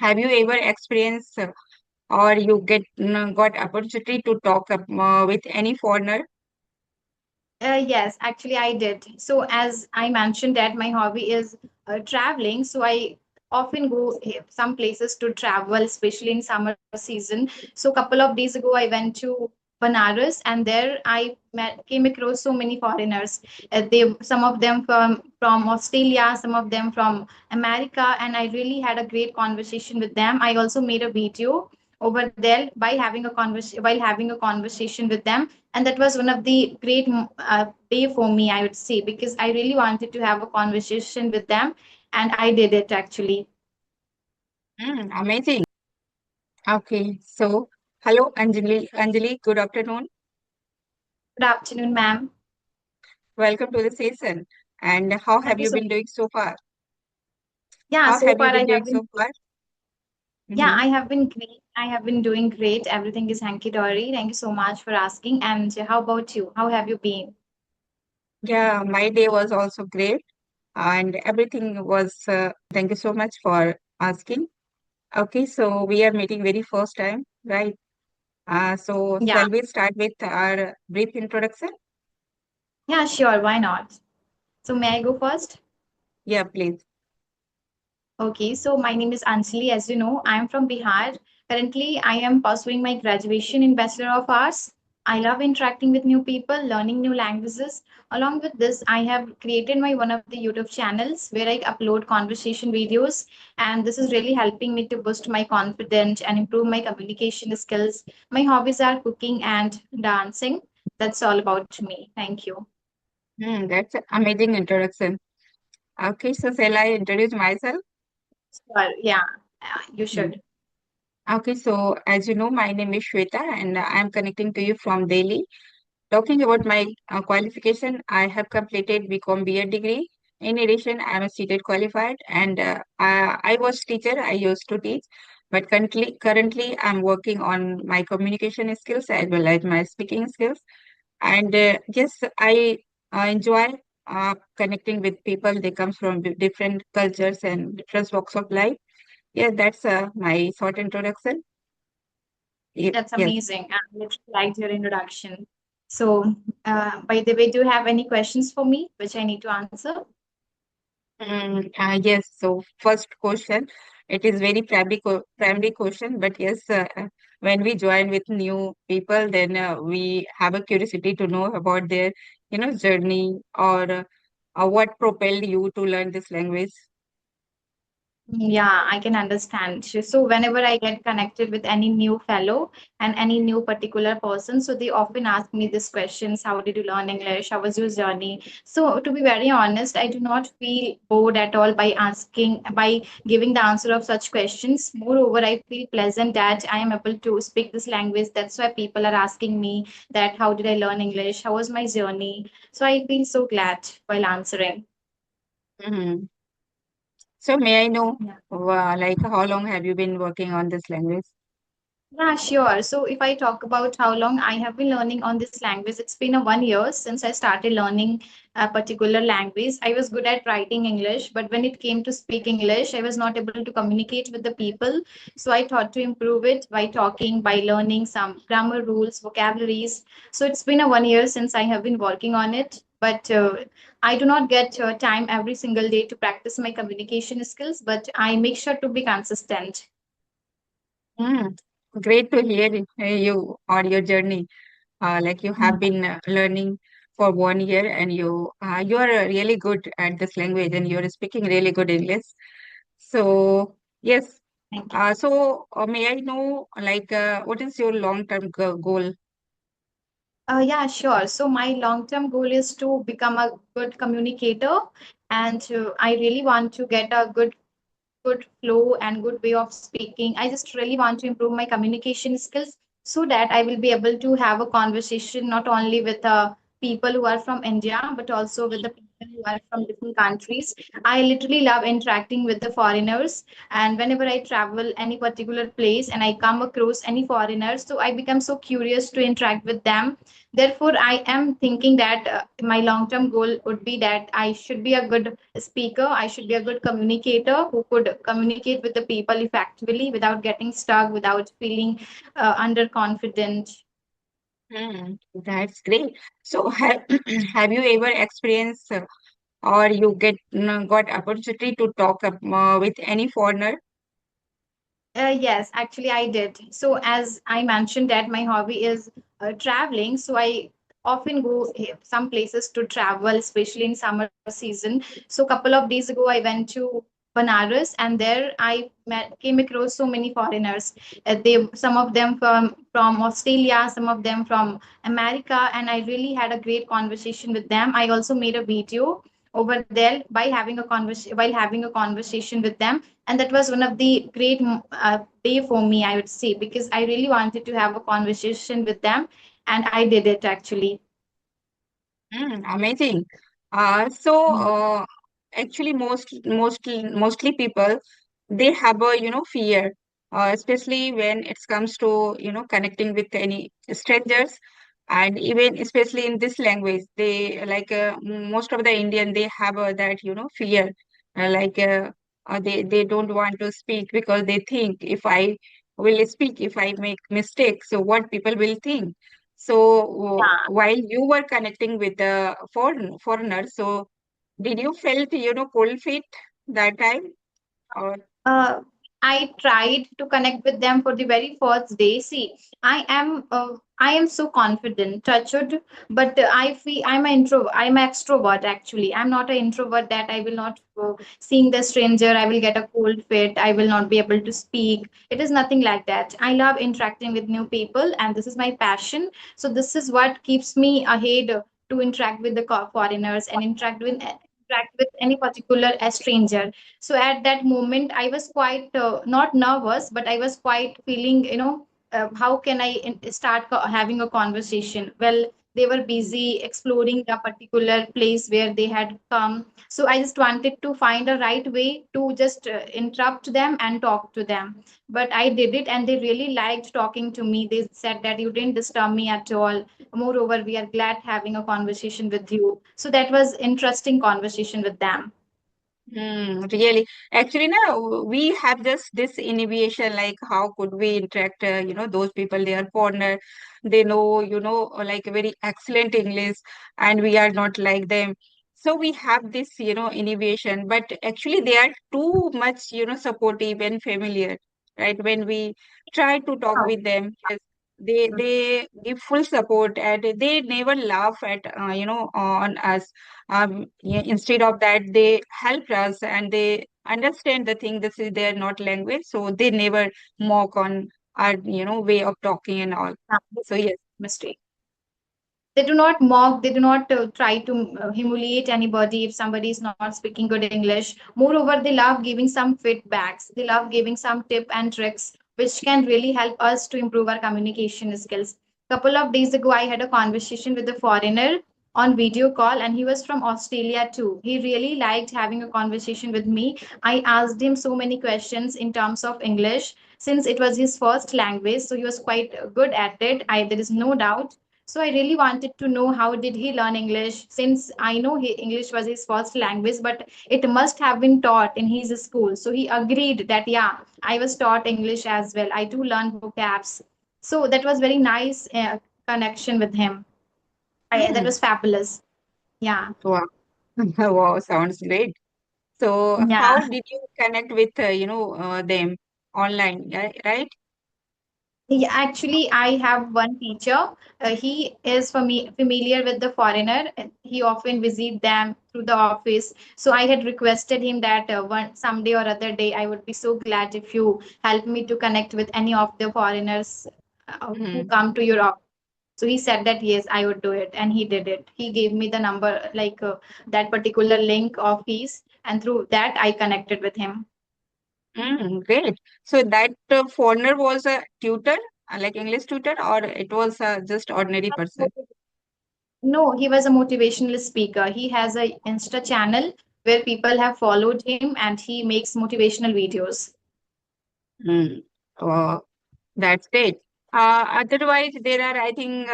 have you ever experienced or you got opportunity to talk with any foreigner? Yes, actually, I did. So, as I mentioned, that my hobby is traveling. So, I often go some places to travel, especially in summer season. So, a couple of days ago, I went to Banaras, and there came across so many foreigners. Some of them from Australia, some of them from America, and I really had a great conversation with them. I also made a video over there while having a conversation with them, and that was one of the great day for me, I would say, because I really wanted to have a conversation with them, and I did it actually. Amazing. Okay, so hello, Anjali. Anjali, good afternoon. Good afternoon, ma'am. Welcome to the session. And how Thank have you you so been much. doing so far? Yeah, How so have you far been I doing have been so far? yeah, Mm-hmm. I have been great. I have been doing great. Everything is hanky dory. Thank you so much for asking. And how about you? How have you been? Yeah, my day was also great and everything was, thank you so much for asking. Okay, so we are meeting very first time, right? So Yeah, shall we start with our brief introduction? yeah, sure. Why not? So may I go first? Yeah, please. Okay, so my name is Anjali. As you know, I am from Bihar. Currently, I am pursuing my graduation in Bachelor of Arts. I love interacting with new people, learning new languages. Along with this, I have created my one of the YouTube channels where I upload conversation videos, and this is really helping me to boost my confidence and improve my communication skills. My hobbies are cooking and dancing. That's all about me. Thank you. That's an amazing introduction. Okay, so shall I introduce myself? Sure. Yeah, you Hmm. should. Okay, so as you know, my name is Shweta and I'm connecting to you from Delhi. Talking about my qualification, I have completed BCom BEd degree. In addition, I am a CTET qualified and I was teacher. I used to teach, but currently I'm working on my communication skills as well as my speaking skills. And yes, I enjoy connecting with people. They come from different cultures and different walks of life. Yeah, that's my short introduction. That's Yes. amazing. I literally liked your introduction. So, by the way, do you have any questions for me which I need to answer? Yes, so first question, it is very primary question, but yes, when we join with new people, then we have a curiosity to know about their, journey or what propelled you to learn this language. Yeah, I can understand. So whenever I get connected with any new fellow and any new particular person, so they often ask me these questions: How did you learn English? How was your journey? So to be very honest, I do not feel bored at all by giving the answer of such questions. Moreover, I feel pleasant that I am able to speak this language. That's why people are asking me that how did I learn English? How was my journey? So I feel so glad while answering. Mhm. So may I know, Yeah. like, how long have you been working on this language? Yeah, sure. So if I talk about how long I have been learning on this language, it's been a 1 year since I started learning a particular language. I was good at writing English, but when it came to speak English, I was not able to communicate with the people. So I thought to improve it by talking, by learning some grammar rules, vocabularies. So it's been a 1 year since I have been working on it. But I do not get time every single day to practice my communication skills, but I make sure to be consistent. Mm. Great to hear you or your journey. Like you have been learning for 1 year and you are really good at this language and you're speaking really good English. So yes, Thank you. may I know like what is your long-term goal? Yeah, sure. So my long-term goal is to become a good communicator, and I really want to get a good flow and good way of speaking. I just really want to improve my communication skills so that I will be able to have a conversation not only with people who are from India, but also with the people who are from different countries. I literally love interacting with the foreigners. And whenever I travel any particular place and I come across any foreigners, so I become so curious to interact with them. Therefore, I am thinking that my long term goal would be that I should be a good speaker, I should be a good communicator who could communicate with the people effectively without getting stuck, without feeling underconfident. That's great. So have have you ever experienced or you got opportunity to talk with any foreigner? Yes, actually, I did. So, as I mentioned, that my hobby is traveling. So, I often go some places to travel, especially in summer season. So, a couple of days ago, I went to Banaras, and there came across so many foreigners. Some of them from Australia, some of them from America, and I really had a great conversation with them. I also made a video over there by having a while having a conversation with them, and that was one of the great day for me, I would say, because I really wanted to have a conversation with them, and I did it actually. Amazing. So actually, mostly people they have a fear, especially when it comes to connecting with any strangers, and even especially in this language, they like most of the Indian they have that fear, like they don't want to speak because they think if I will speak, if I make mistakes, so what people will think. So while you were connecting with the foreigners, so did you felt cold feet that time or? uh, I tried to connect with them for the very first day. See, I am so confident, touched, but I feel I'm an intro. I'm an extrovert actually. I'm not an introvert that I will not seeing the stranger. I will get a cold fit. I will not be able to speak. It is nothing like that. I love interacting with new people, and this is my passion. So this is what keeps me ahead to interact with the foreigners and interact with any particular stranger. So at that moment I was quite not nervous, but I was quite feeling, how can I start having a conversation. Well, they were busy exploring the particular place where they had come, so I just wanted to find a right way to just interrupt them and talk to them. But I did it, and they really liked talking to me. They said that you didn't disturb me at all. Moreover, we are glad having a conversation with you. So that was interesting conversation with them. Really, actually, now we have just this inhibition, like how could we interact? Those people they are foreigner, they know, like very excellent English, and we are not like them. So we have this, inhibition, but actually they are too much, supportive and familiar, right? When we try to talk with them, yes, they give full support and they never laugh at, on us. Yeah, instead of that they help us and they understand the thing, this is their not language, so they never mock on our way of talking and all. So yes. Mistake. They do not mock, they do not try to humiliate anybody if somebody is not speaking good English. Moreover, they love giving some feedbacks, they love giving some tip and tricks which can really help us to improve our communication skills. Couple of days ago I had a conversation with a foreigner on video call, and he was from Australia too. He really liked having a conversation with me. I asked him so many questions in terms of English, since it was his first language, so he was quite good at it. There is no doubt. So I really wanted to know how did he learn English, since I know English was his first language, but it must have been taught in his school. So he agreed that yeah, I was taught English as well. I do learn vocabs. So that was very nice connection with him. That Hmm. was fabulous. Yeah. Wow. Wow, sounds great. So Yeah. how did you connect with them online, right? Yeah, actually, I have one teacher. He is familiar with the foreigner. And he often visit them through the office. So I had requested him that one someday or other day, I would be so glad if you help me to connect with any of the foreigners who Hmm. come to your office. So he said that yes, I would do it, and he did it. He gave me the number, like that particular link of his, and through that I connected with him. Great. So that foreigner was a tutor, like English tutor, or it was just ordinary person? No, he was a motivational speaker. He has a Insta channel where people have followed him and he makes motivational videos. Mm. Oh, that's great. Otherwise, there are, I think,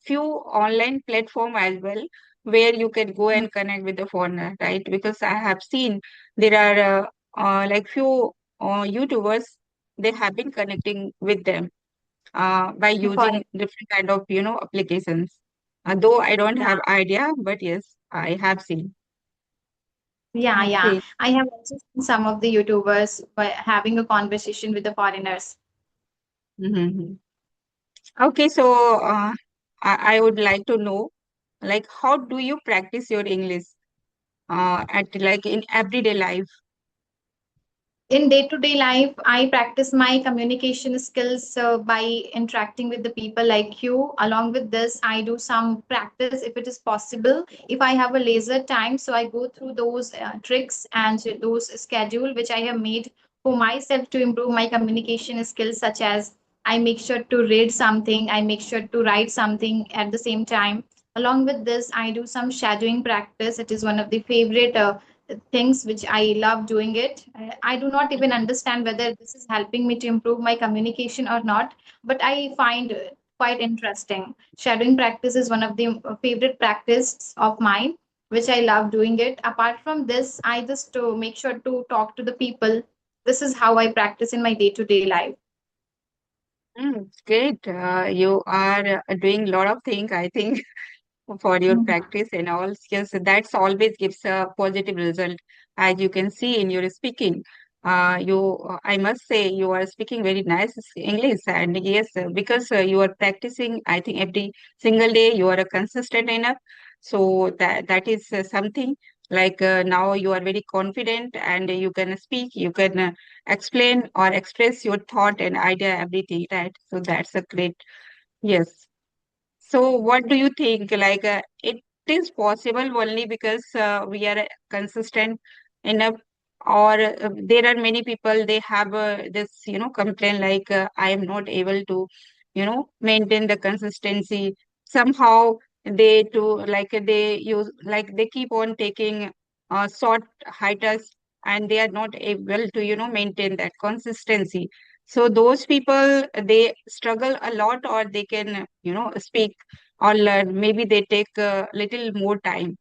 few online platform as well where you can go Mm. and connect with the foreigner, right? Because I have seen there are like few YouTubers, they have been connecting with them by For using different kind of, applications. Though I don't yeah, have idea, but yes, I have seen. yeah. Okay. I have also seen some of the YouTubers by having a conversation with the foreigners. Mm-hmm. Okay, so I would like to know, like, how do you practice your English at like in everyday life? In day-to-day life, I practice my communication skills by interacting with the people like you. Along with this, I do some practice if it is possible. If I have a laser time, so I go through those tricks and those schedule which I have made for myself to improve my communication skills, such as I make sure to read something, I make sure to write something at the same time. Along with this, I do some shadowing practice. It is one of the favorite things which I love doing it. I do not even understand whether this is helping me to improve my communication or not, but I find quite interesting. Shadowing practice is one of the favorite practice of mine, which I love doing it. Apart from this, I just make sure to talk to the people. This is how I practice in my day-to-day life. Great. You are doing a lot of things, I think, for your Mhm. practice and all skills. That's always gives a positive result, as you can see in your speaking. I must say, you are speaking very nice English, and yes, because you are practicing, I think every single day you are consistent enough. So that is something like now you are very confident and you can speak, you can explain or express your thought and idea, everything, right? So that's a great, yes. So, what do you think? Like, it is possible only because we are consistent enough, or there are many people they have this, complaint like I am not able to, maintain the consistency. Somehow they to like they use like they keep on taking short hiatus and they are not able to, maintain that consistency. So those people they struggle a lot, or they can, speak or learn. Maybe they take a little more time.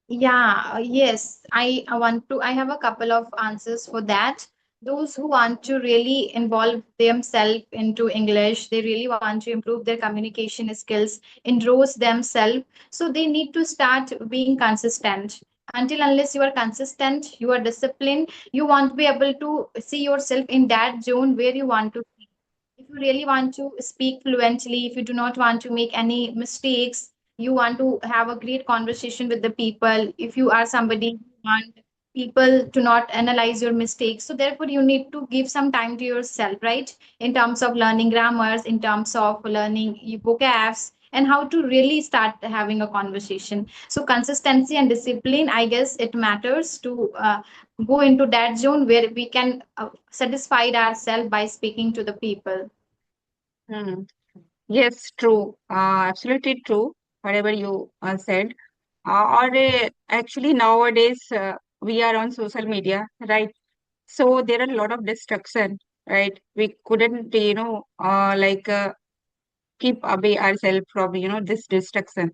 Yeah, yes, I have a couple of answers for that. Those who want to really involve themselves into English, they really want to improve their communication skills, engross themselves. So they need to start being consistent. Until unless you are consistent, you are disciplined, you won't be able to see yourself in that zone where you want to. If you really want to speak fluently, if you do not want to make any mistakes, you want to have a great conversation with the people, if you are somebody who want people to not analyze your mistakes, so therefore you need to give some time to yourself, right? In terms of learning grammars, in terms of learning vocabs, and how to really start having a conversation. So consistency and discipline, I guess it matters to go into that zone where we can satisfy ourselves by speaking to the people. Hmm. Yes, true. Absolutely true. Whatever you said. Or actually nowadays we are on social media, right? So there are a lot of distraction, right? We couldn't, keep away ourselves from, this distraction.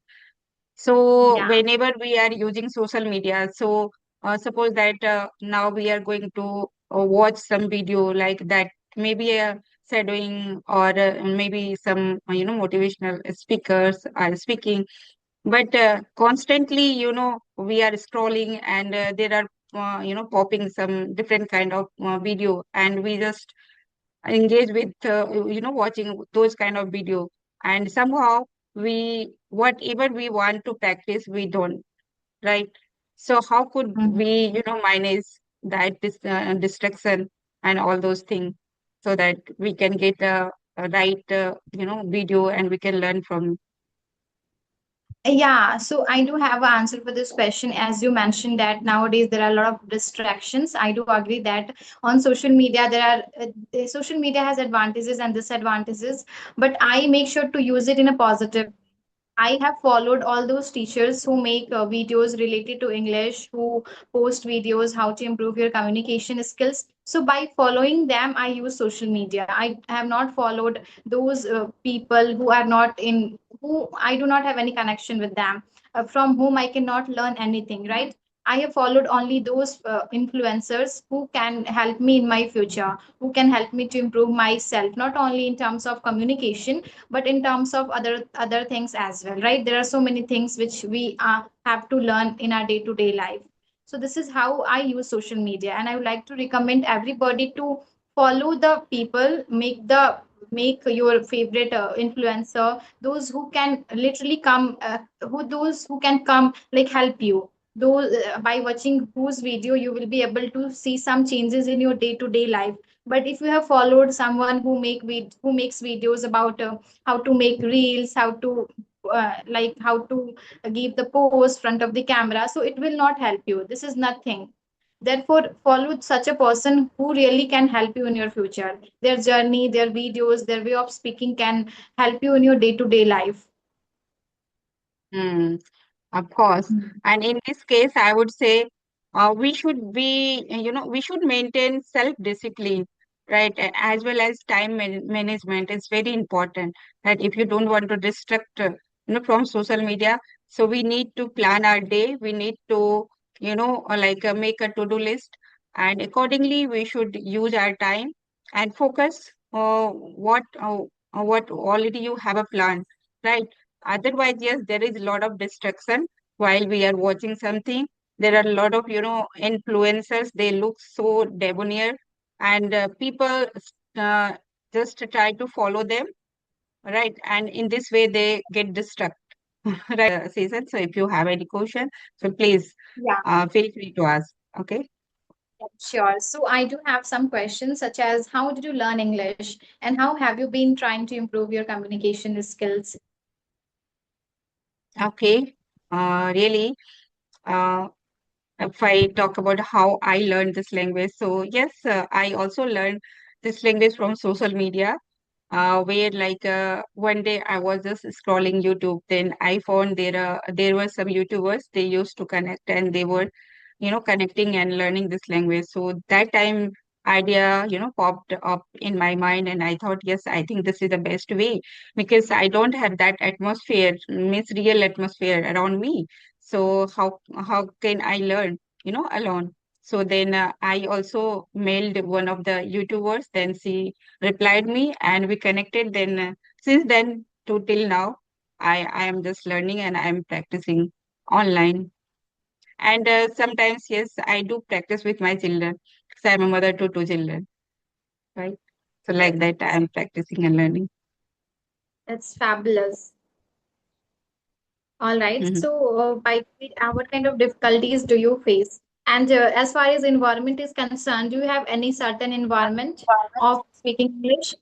So Yeah. whenever we are using social media, so suppose that now we are going to watch some video like that, maybe a shadowing or maybe some motivational speakers are speaking, but constantly we are scrolling and there are popping some different kind of video, and we just engage with watching those kind of video, and somehow we whatever we want to practice we don't, right? So how could Mhm. we manage that distraction and all those things so that we can get a right video and we can learn from. Yeah, so I do have an answer for this question. As you mentioned that nowadays there are a lot of distractions. I do agree that on social media there are social media has advantages and disadvantages, but I make sure to use it in a positive. I have followed all those teachers who make videos related to English, who post videos how to improve your communication skills. So by following them, I use social media. I have not followed those people who are not in, who I do not have any connection with them, from whom I cannot learn anything, right? I have followed only those influencers who can help me in my future, who can help me to improve myself, not only in terms of communication, but in terms of other things as well, right? There are so many things which we have to learn in our day to day life. So this is how I use social media, and I would like to recommend everybody to follow the people, make your favorite influencer, those who can literally come who those who can come like help you. Those by watching whose video you will be able to see some changes in your day to day life. But if you have followed someone who makes videos about how to make reels, how to how to give the pose front of the camera, so it will not help you. This is nothing. Therefore, follow such a person who really can help you in your future. Their journey, their videos, their way of speaking can help you in your day to day life. Hmm. Of course. Mhm. And in this case, I would say we should be, we should maintain self-discipline, right? As well as time management. It's very important that if you don't want to distract, from social media, so we need to plan our day. We need to, make a to-do list, and accordingly, we should use our time and focus what already you have a plan, right? Otherwise, yes, there is a lot of distraction while we are watching something. There are a lot of, influencers. They look so debonair, and people uh, just try to follow them, right? And in this way, they get distracted, right? Season. So if you have any question, so please Yeah. feel free to ask. Okay. Sure. So I do have some questions such as how did you learn English and how have you been trying to improve your communication skills? Okay. Really. Uh, if I talk about how I learned this language, so yes, I also learned this language from social media. Where like one day I was just scrolling YouTube, then I found there were some YouTubers. They used to connect, and they were, connecting and learning this language. So that time idea, popped up in my mind, and I thought, yes, I think this is the best way, because I don't have that atmosphere, means real atmosphere around me. So how can I learn, alone? So then I also mailed one of the YouTubers. Then she replied me, and we connected. Then since then to till now, I am just learning, and I am practicing online. And sometimes, yes, I do practice with my children, because I'm a mother to two children, right? So like That's that, I am amazing. practicing and learning. That's fabulous. All right. Mhm. So, what kind of difficulties do you face? And as far as environment is concerned, do you have any certain environment of speaking English?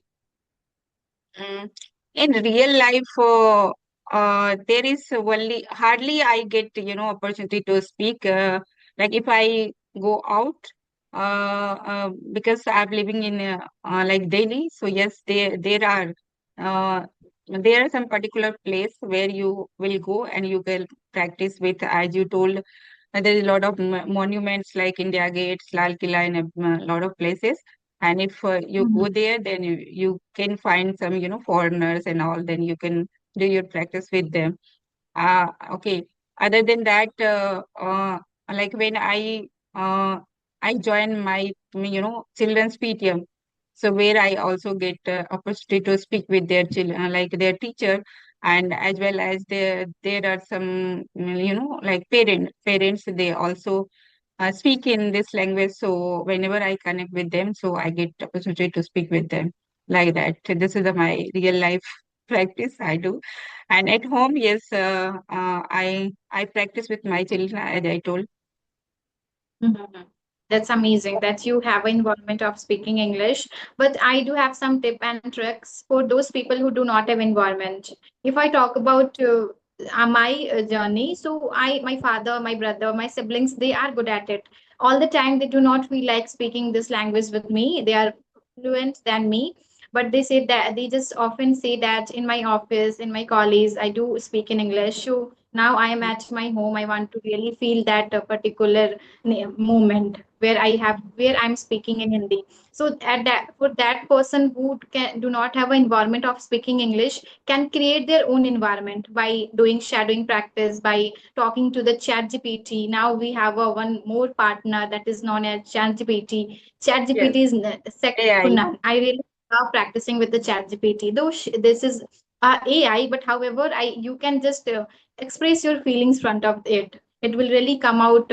Mm. In real life, there is only hardly I get, opportunity to speak. Like if I go out, because I'm living in like Delhi, so yes, uh, there are some particular place where you will go and you can practice with, as you told, there is a lot of monuments like India Gates, Lal Killa, and a lot of places. And if you go Mhm. there, then you can find some, foreigners and all, then you can do your practice with them. Okay. Other than that, like when I join my, children's PTM, so where I also get opportunity to speak with their children, like their teacher, and as well as there are some, like parents, they also speak in this language. So whenever I connect with them, so I get opportunity to speak with them like that. This is my real life practice I do. And at home, yes, I practice with my children, as I told. Mhm. That's amazing that you have an environment of speaking English. But I do have some tip and tricks for those people who do not have environment. If I talk about my journey. So my father, my brother, my siblings, they are good at it. All the time, they do not feel like speaking this language with me. They are fluent than me, but they say that they just often say that in my office, in my college, I do speak in English. So now I am at my home. I want to really feel that particular moment where I'm speaking in Hindi. So at that, for that person who can do not have an environment of speaking English, can create their own environment by doing shadowing practice, by talking to the chat gpt. Now we have a one more partner that is known as chat gpt. Chat Yes, gpt is second to AI. none. I really love practicing with the chat gpt, though this is ai, but however you can just express your feelings front of it. It will really come out,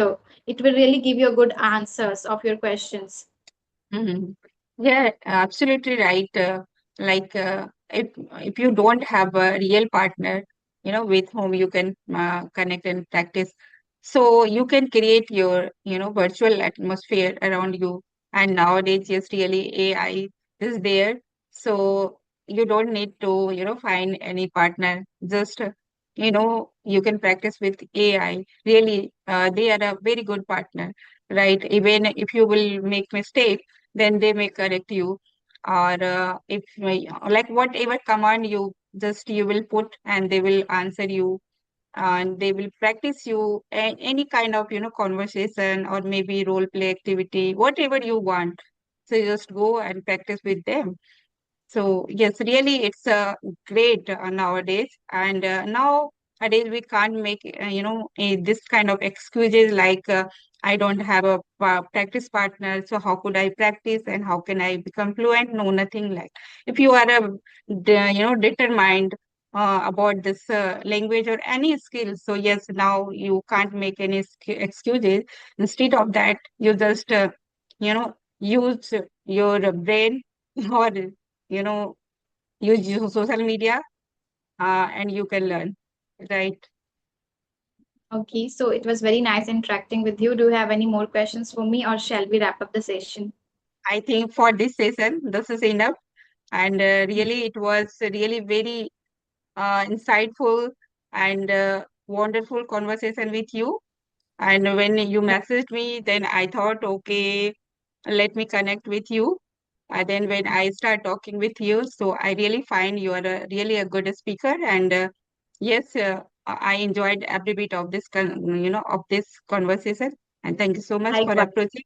it will really give you good answers of your questions. Mhm. Yeah, absolutely right. Like if you don't have a real partner, with whom you can connect and practice, so you can create your, virtual atmosphere around you. And nowadays, yes, really AI is there, so you don't need to, find any partner. Just you can practice with AI. Really, they are a very good partner, right? Even if you will make mistake, then they may correct you. Or if like whatever command you will put, and they will answer you, and they will practice you any kind of conversation, or maybe role play activity, whatever you want. So you just go and practice with them. So yes, really, it's great nowadays. And nowadays we can't make this kind of excuses like I don't have a practice partner, so how could I practice and how can I become fluent? No, nothing like. If you are determined about this language or any skill, so yes, now you can't make any excuses. Instead of that, you just use your brain or you know use social media, and you can learn, right? Okay, so it was very nice interacting with you. Do you have any more questions for me, or shall we wrap up the session? I think for this session this is enough. And really it was really very insightful and wonderful conversation with you. And when you Yeah, messaged me, then I thought, okay, let me connect with you. And then when I start talking with you, so I really find you are really a good speaker. And yes, I enjoyed every bit of this, of this conversation. And thank you so much for likewise. approaching.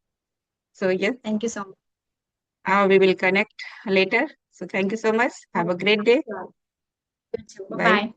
So yes, Thank you so much. we will connect later. So thank you so much. Have a Okay, great day. sure. You too. Bye. Bye-bye.